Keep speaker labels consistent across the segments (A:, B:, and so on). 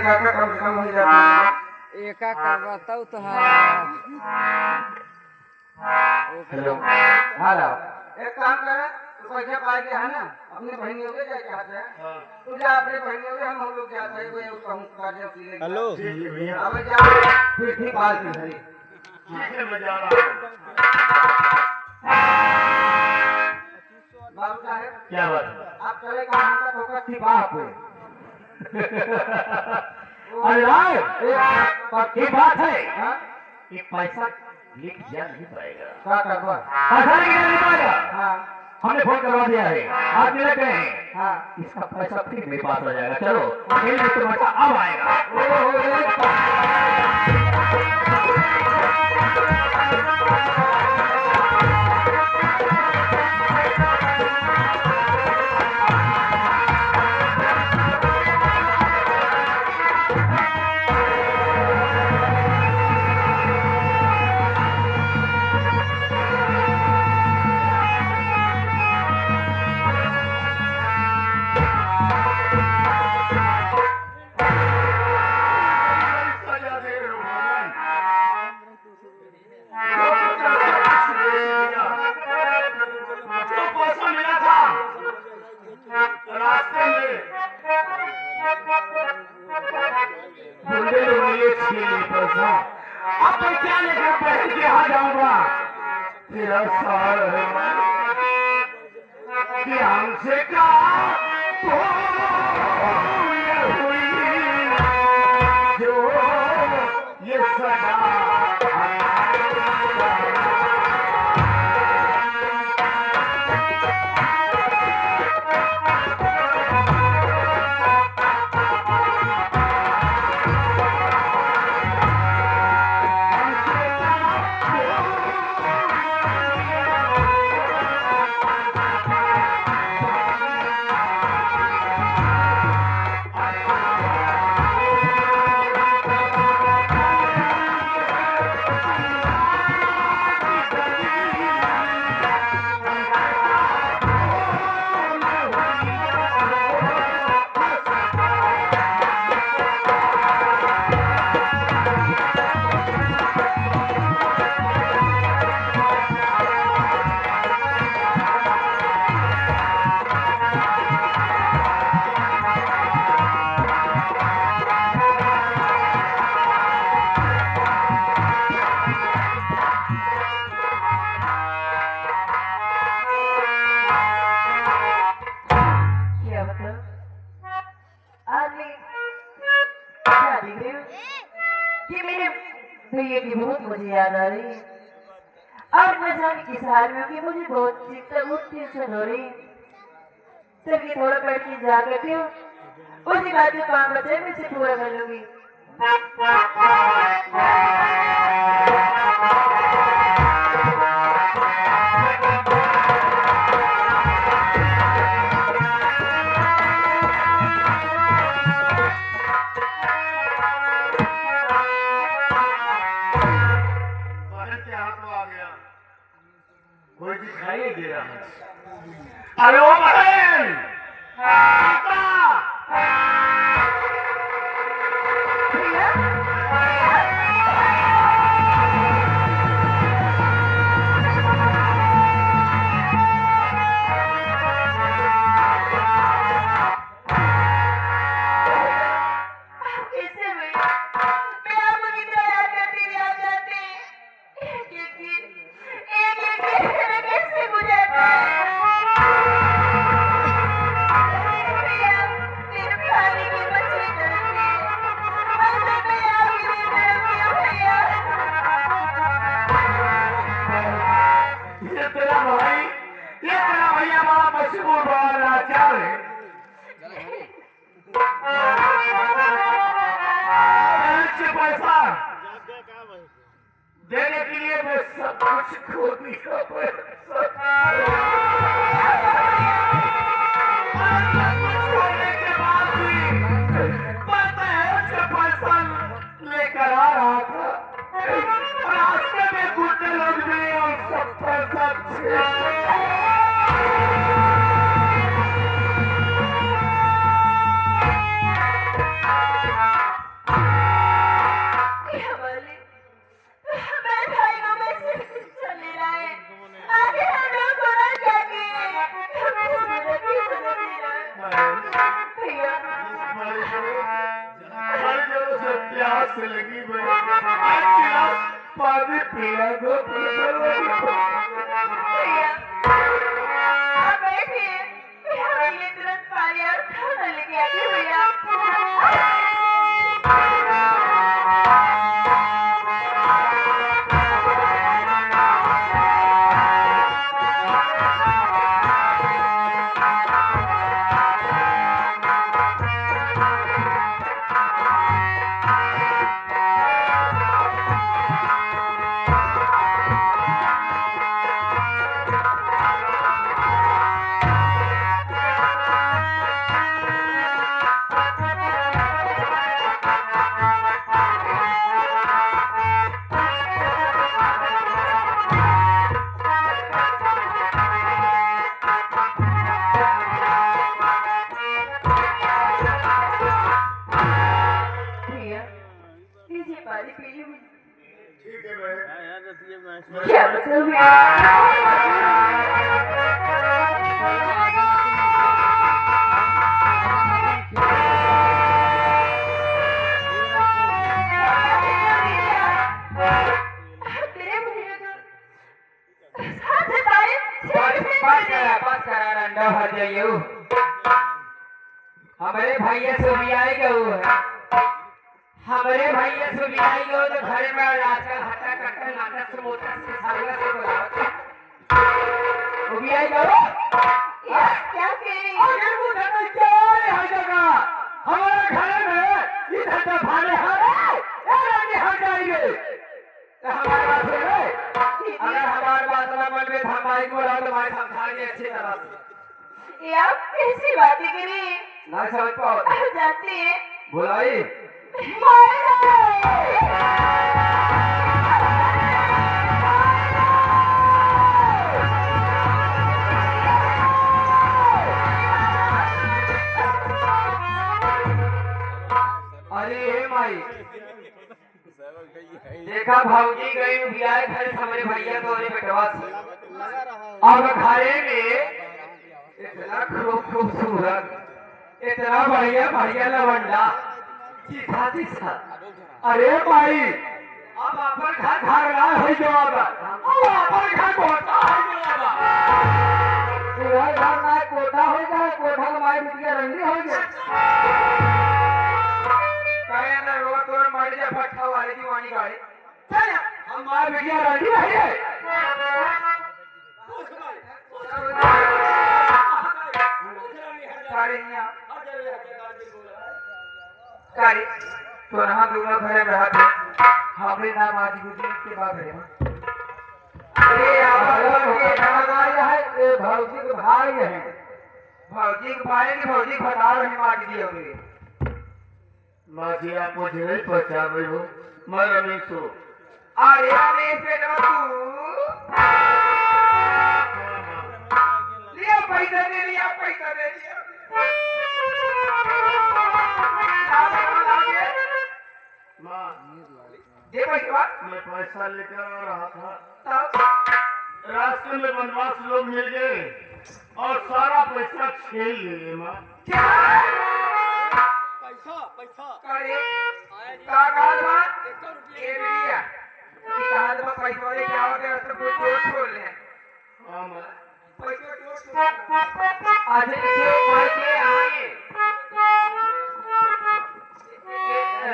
A: काका कम से कम हो जाता है।
B: एका करवाता हूँ तो हाँ।
A: हेलो हेलो एक काम करे तो पैसा पाए के है ना अपने बहनियों के जाके आते हैं तो जा अपने बहनियों के हम लोग जाते हैं कोई उसका हम कार्य सीले
B: हेलो
A: अब जा फिर ठीक बात की हरी
C: ठीक है मैं जा रहा हूँ।
A: बाबू साहब
C: क्या बात है?
A: आप चले कहाँ हमका ठोकर थी बाप
C: अरे यार एक पक्की बात है
A: हाँ
C: कि पैसा लिख जा नहीं पाएगा।
A: क्या करवा
C: पैसा लिख जा नहीं पाएगा।
A: हाँ
C: हमने फोन करवा दिया है, आज मिले गए हैं।
A: हाँ
C: इसका पैसा फिर मेरे पास आ जाएगा। चलो मेरे तो पैसा अब आएगा। जो पैसा मिला था रास्ते में बुंदे लिए छीने पैसा, अब मैं क्या लेकर पहन के आ जाऊंगा? तेरा सवाल है कि हमसे क्या भूल हुई जो ये सदा
D: कि मेरे भैया की बहुत मुझे याद आ रही है और मैं जाने किस हाल में हूँ कि मुझे बहुत चिंता बहुत टेंशन हो रही है। चलिए थोड़ा बैठ के जा करती हूँ, उसके बाद जो काम बचे मैं इसे पूरा कर लूंगी।
C: कोई दिखाई नहीं दे रहा है। अरे ओ बहन भैया बड़ा मशहूर बड़ा लाचार है। पैसा देने के लिए मैं सब कुछ खो दिया। छोड़ने के बाद भी पता है जब पैसा लेकर आ रहा था रास्ते में गुंडे लोग भी और सब पैसा प्यास लगी भाई, एक गिलास पानी पिला दो।
D: भैया आप बैठिए, मैं आपके लिए तुरंत पानी और खाना लेके आती हूँ भैया।
C: ठीक है भाई।
D: क्या मतलब भैया?
A: बस करा रंडा भर जाइयो। हमारे भैया से भी आई गयो है, हमारे भैया से भी आई गयो तो घर में आजकल हट्टा कट्टा नाटक से मोटा से साला से बोलावत वो भी आई गयो।
D: क्या कह रही है?
A: अगर वो धन क्या है हर जगह हमारे घर में इधर तो भाले हैं, ए रानी हट जाएंगे तो हमारे बात सुन ले। अगर हमारे बात ना मन में धमाई को बोला तो हमारे समझाएंगे अच्छी तरह से।
D: ये आप कैसी बातें कर रही हैं?
A: ना समझ पाओ
D: आप जानती हैं?
A: बुलाई अरे माई देखा भाऊजी गई बियाह घर से हमारे भैया तो अरे बेटवा से अब घरे में इतना खूबसूरत इतना बढ़िया बढ़िया लवंडा सीधा सीधा। अरे भाई अब अपन घर घर रहा है जो अब अपन घर कोठा है जो अब पूरा घर ना कोठा हो जाए, कोठा माई बिटिया रंगी हो जाए कहे ना रो तो मर जा फट्टा वाली दीवानी गाड़ी चल हम माई बिटिया रंगी है कारी तो रहा दोनों घरे में रहते हमारे नाम आज गुजरी के बाद है। अरे है भौजी के भाई है, भौजी के भाई की भौजी फटा रही मार दी होगी।
C: माँ जी आप मुझे नहीं पहचान रही हो, मैं रमेश हूँ।
A: अरे रमेश बेटा तू लिया पैसा दे लिया पैसा दे लिया
C: माँ
A: दे पैसा।
C: मैं पैसा लेकर आ रहा था,
A: तब
C: रास्ते में बनवास लोग मिल गए और सारा पैसा छीन लिए। माँ
A: क्या करे कागज बात ये लिया कि कागज में पैसा वाले क्या हो गया तो कुछ और छोड़ ले।
C: हाँ माँ
A: पैसा आज क्यों मायके आए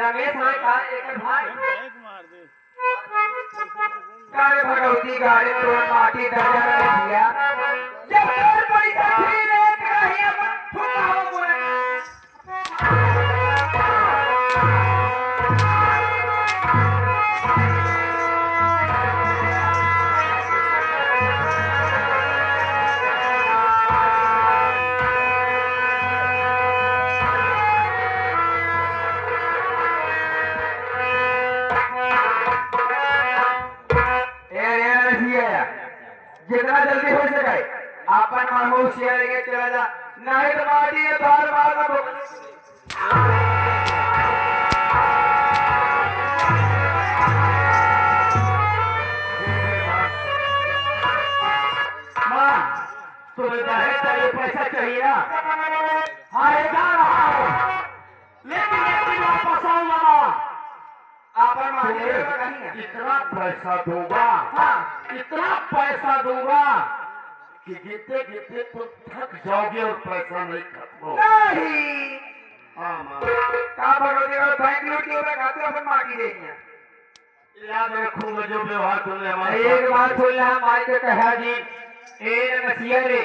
A: रमेश भाई का एक भाई काले भगवती गाड़ी तो माटी दर्जा रख दिया जब और पैसा छीने कहीं अपन ठुका हो बोले जितना जल्दी हो सके अपन महमूद शेयर लेके चला जा, नहीं तो माटी है बार बार माँ तुम्हें चाहे चाहिए पैसा चाहिए ना? हाँ जा रहा हूँ लेकिन एक दिन वापस आऊंगा माँ,
C: इतना पैसा दूंगा, इतना पैसा दूंगा कि गिनते गिनते तुम थक जाओगे और पैसा नहीं खत्म होगा।
A: नहीं
C: हाँ माँ,
A: का भरोसे और बैंक लूट के ऊपर खाते अपन मांगी देंगे।
C: याद रखूंगा जो व्यवहार तुमने हमारे
A: एक बात सुन ला माई के कहा जी ए मसीहा रे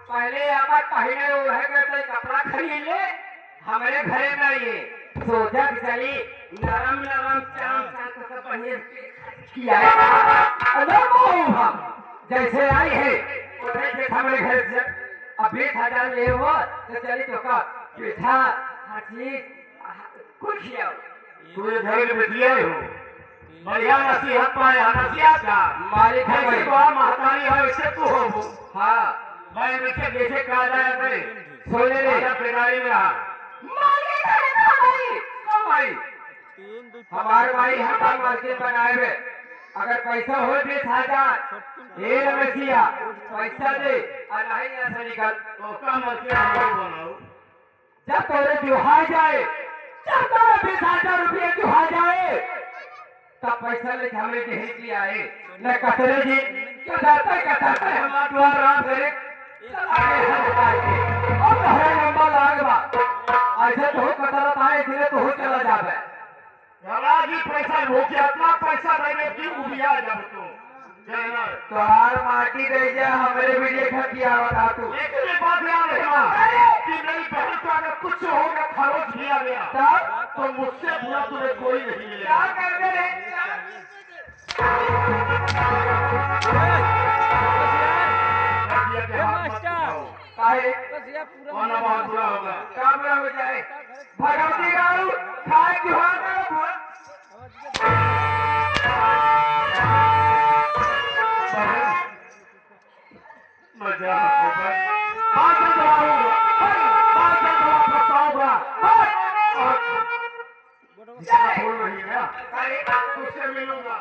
A: पहले अपन पहले ओढ़े गए कपड़ा खरीद ले हमारे घरे में ये सोचा कि चली नरम नरम चांद चांद का पहले किया हम जैसे आई है उठे थे हमारे घर से अब 20,000 ले हुआ तो चली तो का पीठा हर चीज कुछ किया
C: तुझे घर में दिए हो बढ़िया नसीहत पाए नसीहत का
A: मालिक है
C: ऐसी बात महतारी है इससे तू हो
A: हाँ
C: मैं नीचे जैसे कहा जाए करे
A: सोने रे
C: पेदारी में रहा
A: हमारे भाई हमारे मार्केट बनाए हुए अगर पैसा हो 20,000 ये रमेशिया पैसा दे और नहीं ऐसा निकल
C: तो का मतलब बनाओ
A: जब तोरे जुहा जाए जब तोरे 20,000 रुपये जुहा जाए तब पैसा लेके हमें कहीं की आए न कतरे जी कतरते हमारा द्वार राम करे और हरे लंबा लागबा ऐसे तो कतरत आए इसलिए तो चला जावे
C: जी पैसा भूखे इतना पैसा देने की उबिया जब
A: तो हार माटी दे जा हमारे भी देखा किया बता तू
C: एक बात याद रखना कि मेरी बहन को अगर कुछ होगा खरोच किया गया
A: तब
C: तो मुझसे बुरा तुम्हें कोई नहीं मिलेगा।
A: क्या कर रहे काहे
C: कौन बहुत बुरा होगा
A: क्या बुरा हो जाए भगवती गारू खाए जुहा करो
C: मजा होगा बात जवाब बताऊंगा बोल रही है उससे मिलूंगा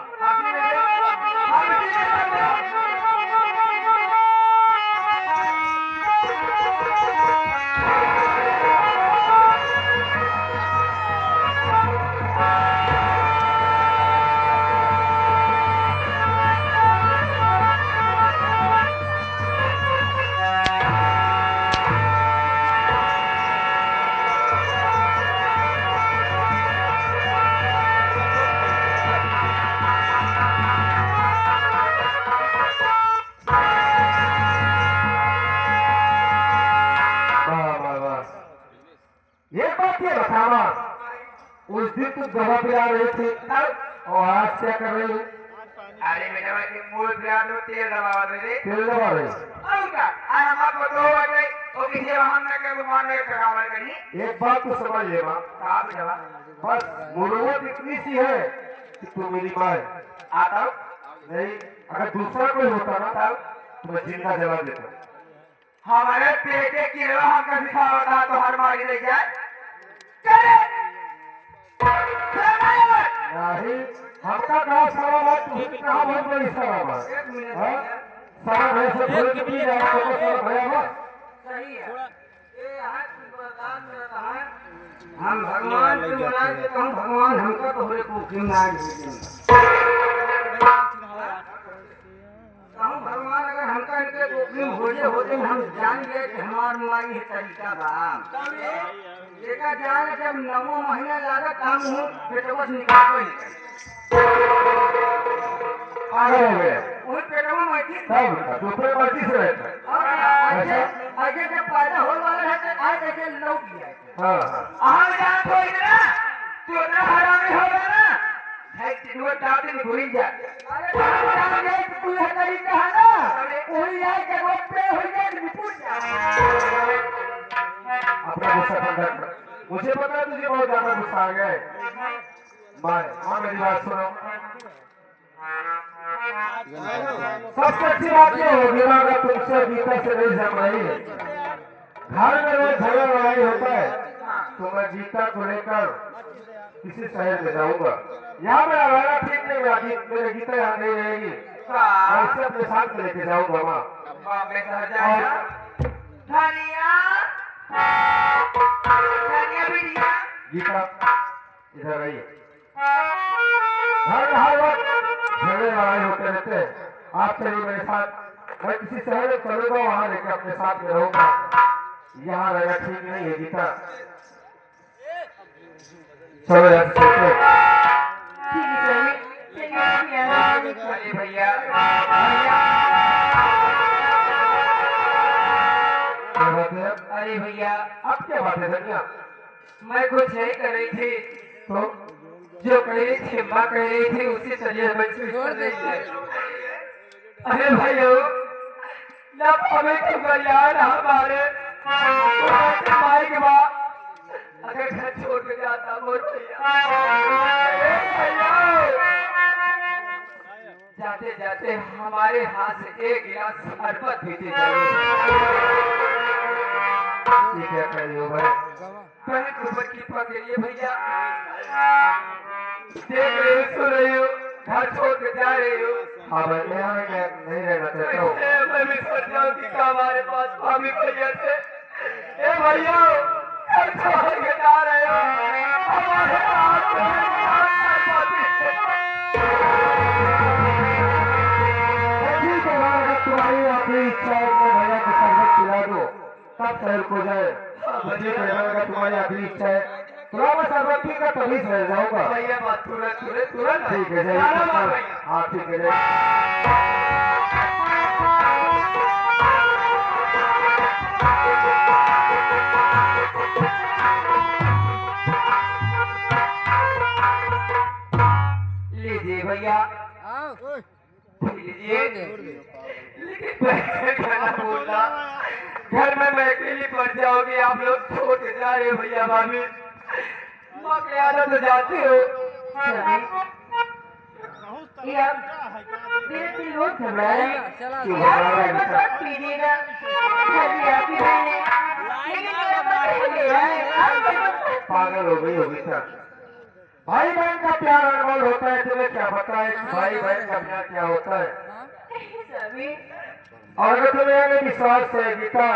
C: उस दिन तुम दवा पिला रहे थे और आज क्या कर रहे हो?
A: अरे बेटा भाई मूल प्यार तो तेल दबा दे
C: तेल दबा रहे
A: और क्या आज हम आपको 2 बजे और किसी वाहन में के गुमान में करावल करी
C: एक बात तो समझ ले माँ
A: आप जवा
C: बस मुरुवत इतनी सी है कि तू मेरी माँ है
A: आता हूं
C: नहीं अगर दूसरा कोई होता ना तब तो मैं जिंदा जला देता।
A: हमारे बेटे की रवा हम का सिखावा था तो हर मार के ले जाए चले
C: नहीं हमका गाँव सारा बात तुझे कहाँ बहुत बड़ी सारा बात सारा भय से भरे के लिए जाए तो सारा भया बात
A: सही है ये हाथ की बरदान करता है हम भगवान से मनाए तो हम भगवान हमको तो होरे को खिलाए हम भगवान अगर हमका इनके कोकरी होते हम जान गए कि हमार माई है तरीका बा देखा जान जब 9 महीना लागत हम हूं पेटवा से निकाल
C: पागल हो गया
A: उन पेटवा में थी
C: तब दूसरे मर्जी से रहता है
A: और आगे जब पैदा होने वाला है तो आज कैसे लौट गया
C: हाँ
A: हम जान तो इतना तू इतना हरामी हो गया ना है कि वो डाल दिन भूल जा अरे जान गए कि तू है तरीका है ना वही आए के वो पे हो जाए कि पूछ जा
C: अपना गुस्सा ठंडा कर मुझे पता है तुझे बहुत ज्यादा गुस्सा आ गया है माँ मेरी बात सुनो सबसे अच्छी बात ये होगी ना अगर तुमसे गीता से नहीं जम रही है घर में रोज झगड़ा लड़ाई होता है तो मैं गीता को लेकर किसी शहर में जाऊंगा यहाँ मेरा रहना ठीक नहीं हुआ मेरे गीता यहाँ नहीं रहेगी मैं उसे अपने साथ लेके जाऊंगा माँ
A: धनिया धनिया बिटिया
C: गीता इधर आइए। घर में हर वक्त झगड़े लड़ाई होते रहते हैं। आप चलिए मेरे साथ, मैं किसी शहर में चलूंगा, वहां लेके अपने साथ में रहूंगा। यहाँ रहना ठीक नहीं है गीता, चलो यार चलते।
D: ठीक है स्वामी, चलिए
A: अरे भैया
C: क्या बात है?
A: अरे भैया
C: अब क्या बात है धनिया?
A: मैं कुछ नहीं कर रही थी,
C: तो
A: जो कह रही थी माँ कह रही थी उसी चलिए मैं चूज कर रही थी। अरे भाइयों ना हमें तो बलियान हमारे माई के बाद अगर घर छोड़ के जाता बोल भैया। जाते जाते हमारे हाथ से एक गिलास शरबत पीते चले।
C: ये क्या कह रही हो भाई?
A: बहन के ऊपर कृपा करिए भैया, देख रहे हो सुन रही हो, घर छोड़ के जा रही हो।
C: हाँ भाई, मैं यहाँ नहीं रहना चाहता हूँ।
A: मैं भी सोच रहा हूँ कि हमारे पास भाभी भैया थे। ए भैया घर छोड़ के जा रहे हो, हमारे हाथ में
C: ठीक है भाई, अगर तुम्हारी अपनी इच्छा है तो भैया को शरबत पिला दो, तब शहर को जाए। ठीक है भाई, अगर तुम्हारी अपनी इच्छा है तो मैं शरबत पीकर तभी शहर जाऊंगा।
A: भैया बात तुरंत तुरंत तुरंत
C: ठीक है जाइए। हाँ ठीक है जाइए।
A: लीजिए भैया
B: आओ
A: लीजिए, लेकिन मैं खाना बोलना घर में मैं अकेली पड़ जाओगी, आप लोग छोड़ के जा रहे हो भैया भाभी, माँ के आदत तो जाते हो।
D: ये आप मेरे से रोज घबरा रहे हैं।
B: चला
C: क्यों
D: यार
C: घबरा रहे हैं?
D: शरबत मत पीजिएगा, घर भी आप ही रहेंगे, लेकिन मेरा मन नहीं ले रहा है। आप शरबत मत
C: पागल हो गई होगी सर। भाई बहन का प्यार अनमोल होता है, तुम्हें क्या पता है कि भाई बहन का प्यार क्या होता है?
D: पीजिए स्वामी।
C: और अगर तुम्हें हमें विश्वास है गीता,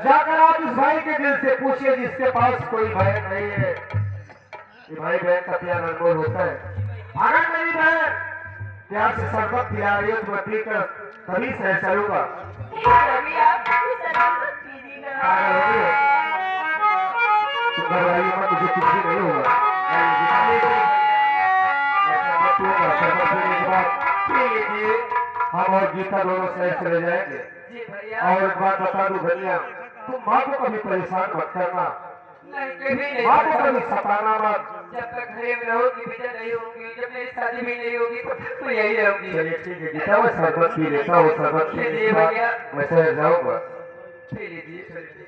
C: जाकर आप उस भाई के दिल से पूछिए जिसके पास कोई बहन नहीं है कि भाई बहन का प्यार अनमोल होता है। अगर मेरी बहन प्यार से शरबत पिला रही हो तो मैं पीकर तभी शहर चलूंगा।
D: स्वामी आप भी शरबत मत पीजिएगा।
C: पागल हो गई हो? तुम घर वाली हो, मुझे कुछ भी नहीं होगा। शरबत पीने के बाद
A: लीजिए
C: हम और गीता दोनों शहर चले जाएंगे।
A: जी भैया,
C: और एक बात बता दूं धनिया, तुम माँ को कभी परेशान मत करना,
A: नहीं कभी नहीं
C: माँ को
A: परेशान।
C: कभी सताना मत।
A: जब तक घरे में रहोगी बेटा नहीं होगी, जब मेरी शादी भी नहीं होगी तो फिर तो यही रहूंगी।
C: चलिए ठीक है गीता, मैं शरबत पी लेता हूँ। शरबत पीने के बाद मैं शहर जाऊंगा।
A: पी लीजिए पी लीजिए।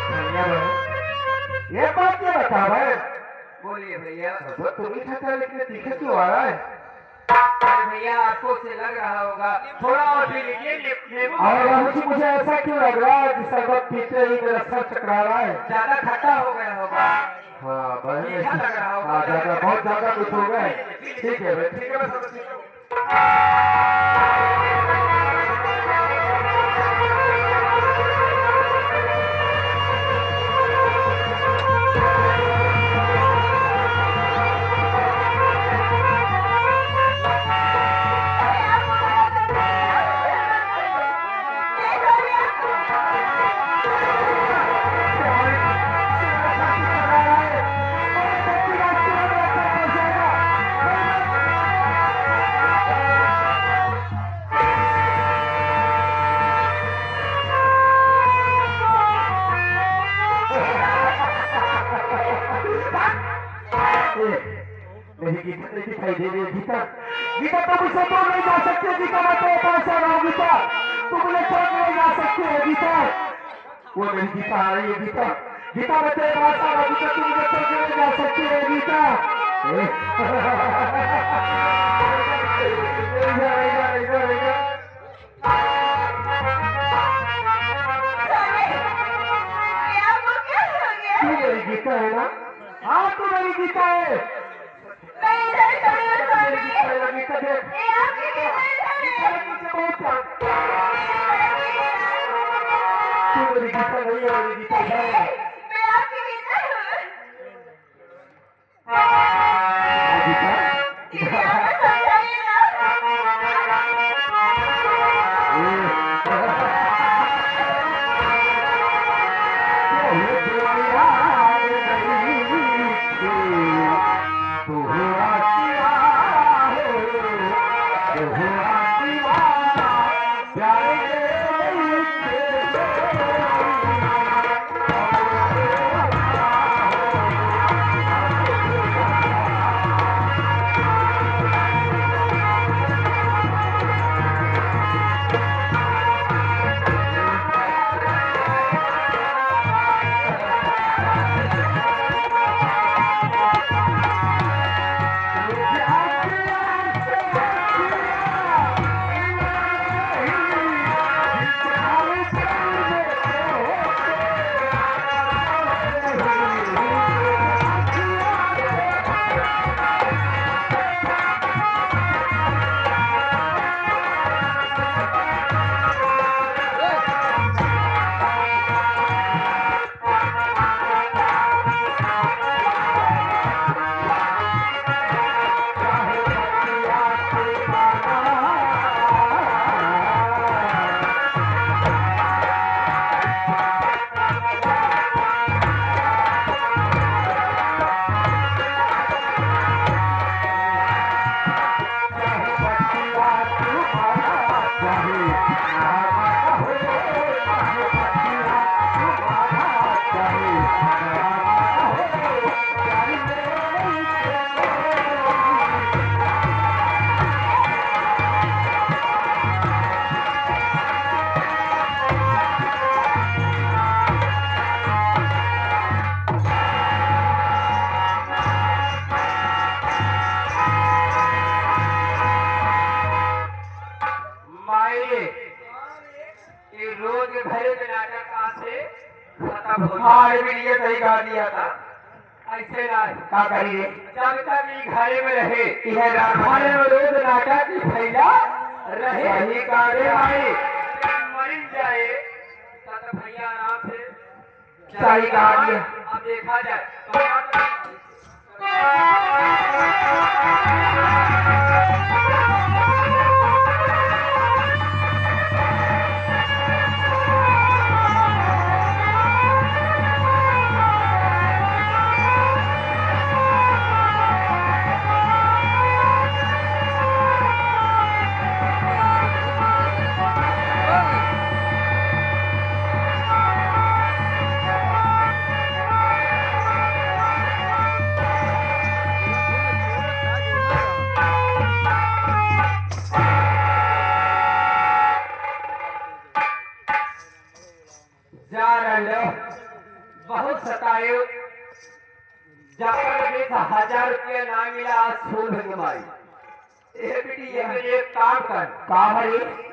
C: धनिया बहन, ये बात क्या बता भाई?
A: बोलिए भैया।
C: शरबत तो मीठा था लेकिन तीखा क्यों आ रहा है?
A: अरे भैया आपको से लग रहा होगा, थोड़ा और पी लीजिए। नींबू
C: और मुझे ऐसा क्यों लग रहा है कि शरबत पीते ही मेरा सर चकरा रहा है?
A: ज्यादा खट्टा हो गया होगा।
C: हाँ बहन,
A: मीठा लग रहा होगा।
C: हाँ ज्यादा, बहुत ज्यादा कुछ हो गया है। ठीक है भाई,
A: ठीक है मैं समझ रहा हूँ।
C: नहीं गीता नहीं दिखाई दे रही है। गीता, गीता तुम मुझसे दूर नहीं जा सकते। गीता मैं तो परेशान हूँ। गीता तुम मुझे छोड़ के नहीं जा सकते हो। गीता, वो मेरी गीता आ रही है। गीता, गीता मैं तेरे पास आ रहा हूँ। गीता तुम मुझे छोड़ के नहीं जा सकती हो। गीता तू मेरी गीता है ना? हाँ तू मेरी गीता है।
D: मैं इधर खड़ी हूँ स्वामी।
C: गीता देख,
D: ये आपकी गीता इधर
A: तब हार भी ये सही कहा दिया था ऐसे ना
C: का करी रे
A: जब तक ये घरे में रहे
C: यह
A: घरे में रोज नाटक की फैला रहे
C: सही कहा रे भाई
A: मर जाए तब भैया आराम से
C: सही कहा दिया
A: अब देखा जाए जा रहे बहुत सताए जाकर देख 1000 रुपया ना मिला आज छोड़ भाई ए बेटी ये काम कर
C: का भाई